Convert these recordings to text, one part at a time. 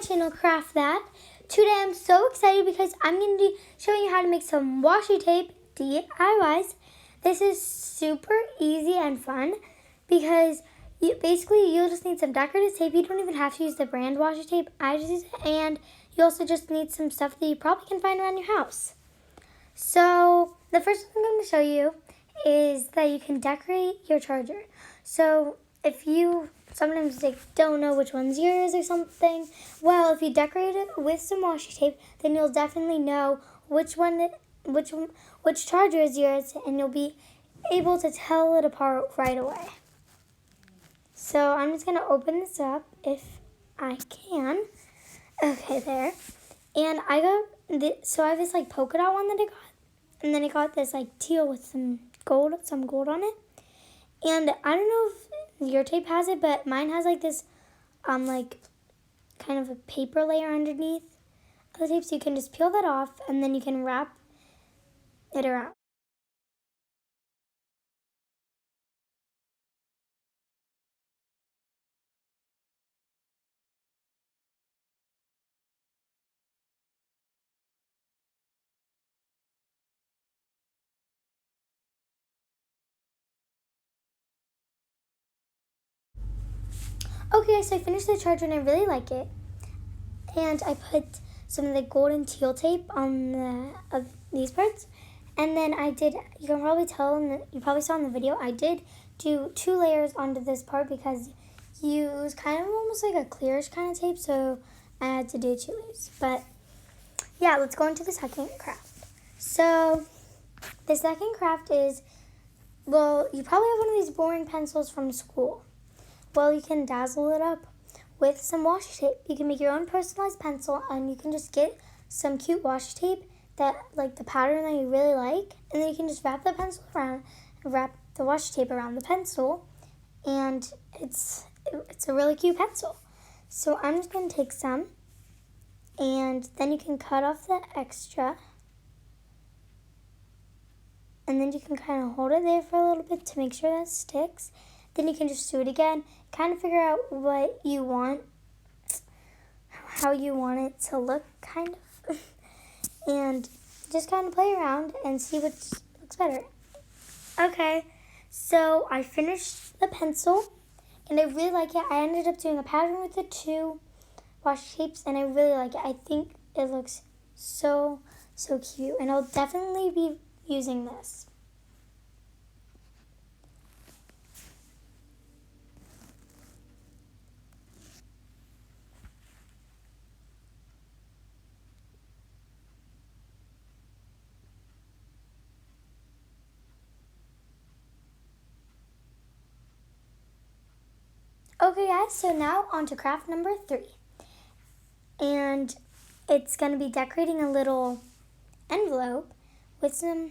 my channel, Craft That. Today I'm so excited because I'm going to be showing you how to make some washi tape DIYs. This is super easy and fun because you'll just need some decorative tape. You don't even have to use the brand washi tape. I just use it, and you also just need some stuff that you probably can find around your house. So the first thing I'm going to show you is that you can decorate your charger. So if you sometimes don't know which one's yours or something, well, if you decorate it with some washi tape, then you'll definitely know which charger is yours, and you'll be able to tell it apart right away. So I'm just gonna open this up if I can. Okay, there. And I have this like polka dot one that I got, and then I got this like teal with some gold on it. And I don't know if your tape has it, but mine has like this, like kind of a paper layer underneath the tape, so you can just peel that off, and then you can wrap it around. Okay, so I finished the charger and I really like it. And I put some of the golden teal tape on of these parts. And then you can probably tell, you probably saw in the video, I did do 2 layers onto this part because you use kind of almost like a clearish kind of tape, so I had to do 2 layers. But yeah, let's go into the second craft. So the second craft is, well, you probably have one of these boring pencils from school. Well, you can dazzle it up with some washi tape. You can make your own personalized pencil, and you can just get some cute washi tape that, like the pattern that you really like, and then you can just wrap the pencil around, wrap the washi tape around the pencil, and it's a really cute pencil. So I'm just going to take some, and then you can cut off the extra, and then you can kind of hold it there for a little bit to make sure that it sticks. Then you can just do it again, kind of figure out what you want, how you want it to look, kind of, and just kind of play around and see what looks better. Okay, so I finished the pencil, and I really like it. I ended up doing a pattern with the 2 washi tapes, and I really like it. I think it looks so cute, and I'll definitely be using this. Okay guys, so now on to craft number 3. And it's going to be decorating a little envelope with some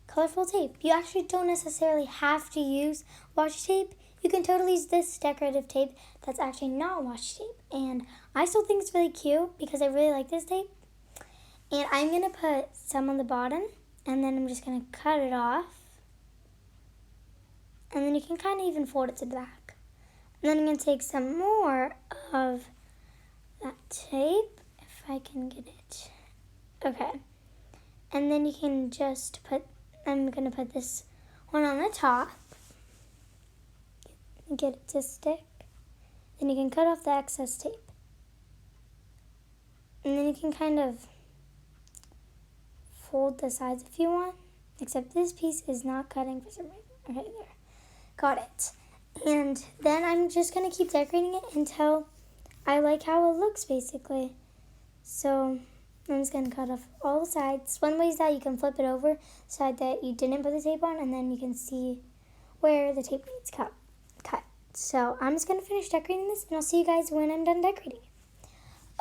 colorful tape. You actually don't necessarily have to use washi tape. You can totally use this decorative tape that's actually not washi tape. And I still think it's really cute because I really like this tape. And I'm going to put some on the bottom, and then I'm just going to cut it off. And then you can kind of even fold it to the back. And then I'm going to take some more of that tape, if I can get it. Okay. And then you can just I'm going to put this one on the top. Get it to stick. Then you can cut off the excess tape. And then you can kind of fold the sides if you want. Except this piece is not cutting for some reason. Okay, there. Got it. And then I'm just going to keep decorating it until I like how it looks, basically. So I'm just going to cut off all the sides. One way is that you can flip it over, side that you didn't put the tape on, and then you can see where the tape needs cut. So I'm just going to finish decorating this, and I'll see you guys when I'm done decorating.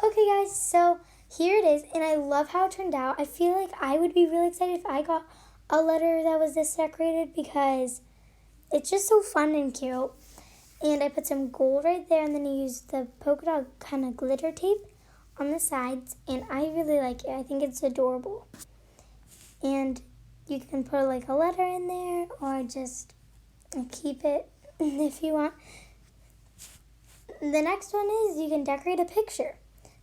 Okay, guys, so here it is, and I love how it turned out. I feel like I would be really excited if I got a letter that was this decorated because it's just so fun and cute. And I put some gold right there, and then I used the polka dot kind of glitter tape on the sides, and I really like it. I think it's adorable. And you can put like a letter in there, or just keep it if you want. The next one is you can decorate a picture.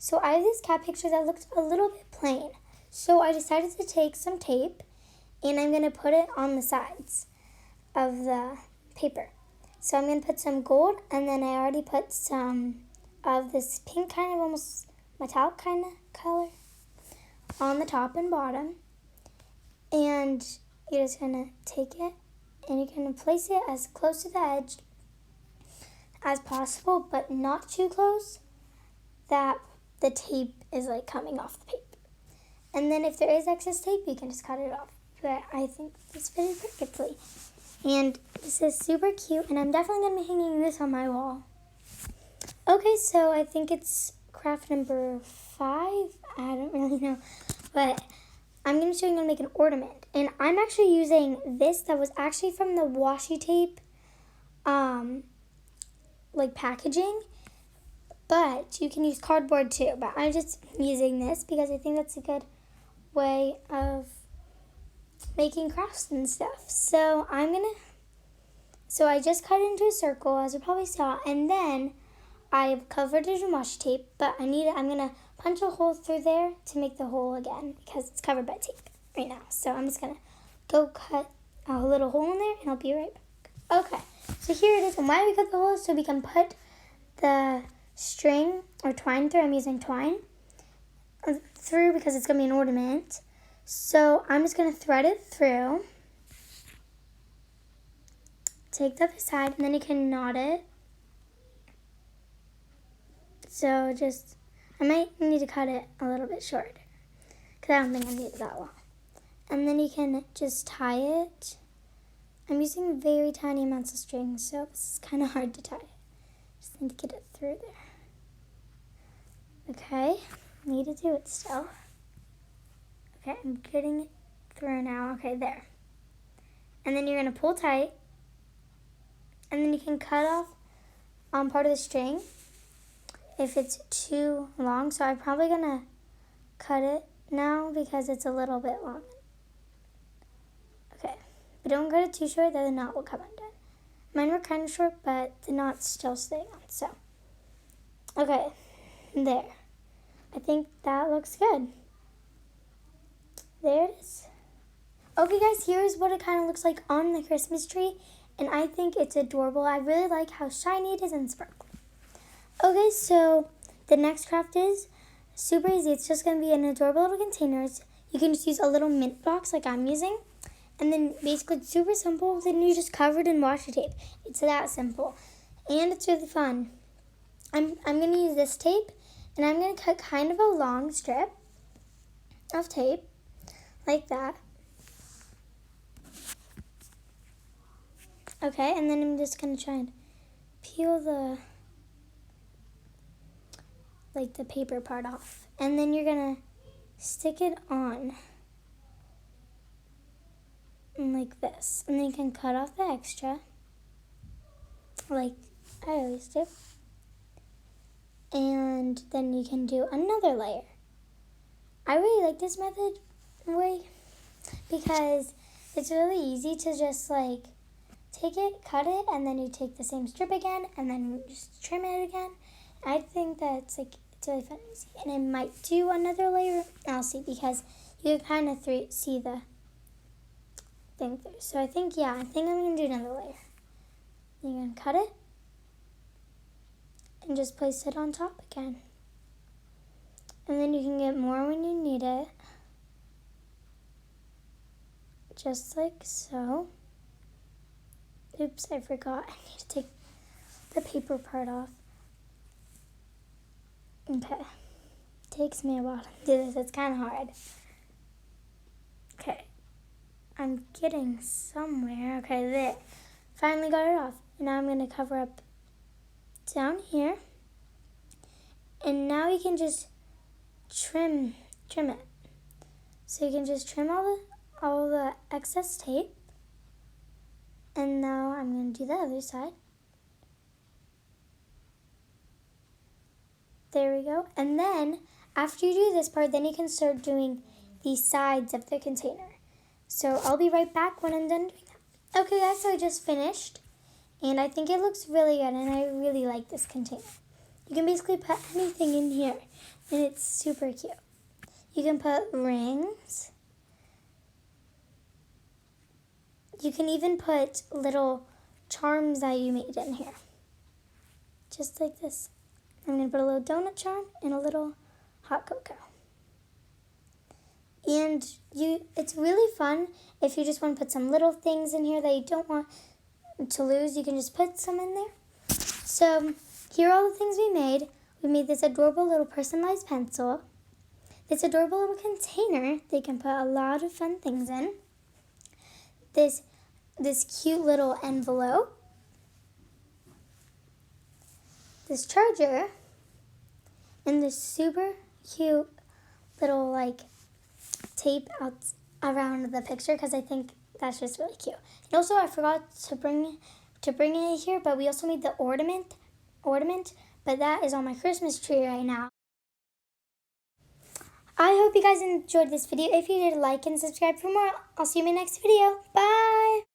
So I have this cat picture that looks a little bit plain. So I decided to take some tape and I'm going to put it on the sides of the paper. So I'm going to put some gold, and then I already put some of this pink kind of almost metallic kind of color on the top and bottom. And you're just going to take it and you're going to place it as close to the edge as possible, but not too close that the tape is like coming off the paper. And then if there is excess tape, you can just cut it off. But I think this fitted perfectly. And this is super cute, and I'm definitely going to be hanging this on my wall. Okay, so I think it's craft number 5. I don't really know. But I'm going to show you how to make an ornament. And I'm actually using this that was actually from the washi tape, like packaging. But you can use cardboard too. But I'm just using this because I think that's a good way of making crafts and stuff. So I just cut it into a circle, as you probably saw, and then I've covered it in washi tape, but I'm gonna punch a hole through there to make the hole again because it's covered by tape right now. So I'm just gonna go cut a little hole in there and I'll be right back. Okay, so here it is. And why we cut the hole is so we can put the string or twine through. I'm using twine through because it's gonna be an ornament. So I'm just gonna thread it through. Take the other side, and then you can knot it. So I might need to cut it a little bit shorter because I don't think I need it that long. And then you can just tie it. I'm using very tiny amounts of string, so it's kind of hard to tie it. Just need to get it through there. Okay, need to do it still. Okay, I'm getting it through now. Okay, there. And then you're going to pull tight. And then you can cut off part of the string if it's too long. So I'm probably going to cut it now because it's a little bit long. Okay, but don't cut it too short, then the knot will come undone. Mine were kind of short, but the knot's still staying on. So, okay, there. I think that looks good. There it is. Okay guys, here's what it kind of looks like on the Christmas tree. And I think it's adorable. I really like how shiny it is and sparkly. Okay, so the next craft is super easy. It's just going to be an adorable little containers. You can just use a little mint box like I'm using. And then basically it's super simple. Then you just cover it in washi tape. It's that simple. And it's really fun. I'm going to use this tape. And I'm going to cut kind of a long strip of tape. Like that. Okay, and then I'm just going to try and peel the paper part off. And then you're going to stick it on like this. And then you can cut off the extra like I always do. And then you can do another layer. I really like this method way because it's really easy to just like take it, cut it, and then you take the same strip again and then you just trim it again. I think that's like it's really fun and easy. And I might do another layer. I'll see because you can kind of see the thing through. So I think I'm gonna do another layer. You're gonna cut it and just place it on top again. And then you can get more when you need it. Just like so. Oops, I forgot. I need to take the paper part off. Okay. Takes me a while to do this. It's kind of hard. Okay. I'm getting somewhere. Okay, there. Finally got it off. Now I'm going to cover up down here. And now you can just trim it. So you can just trim all the excess tape. And now I'm going to do the other side. There we go. And then after you do this part, then you can start doing the sides of the container. So I'll be right back when I'm done doing that. Okay guys, so I just finished. And I think it looks really good and I really like this container. You can basically put anything in here, and it's super cute. You can put rings. You can even put little charms that you made in here. Just like this. I'm going to put a little donut charm and a little hot cocoa. And it's really fun if you just want to put some little things in here that you don't want to lose. You can just put some in there. So here are all the things we made. We made this adorable little personalized pencil. This adorable little container that you can put a lot of fun things in. This cute little envelope. This charger. And this super cute little tape out around the picture because I think that's just really cute. And also I forgot to bring it here, but we also made the ornament, but that is on my Christmas tree right now. I hope you guys enjoyed this video. If you did, like and subscribe for more. I'll see you in my next video. Bye!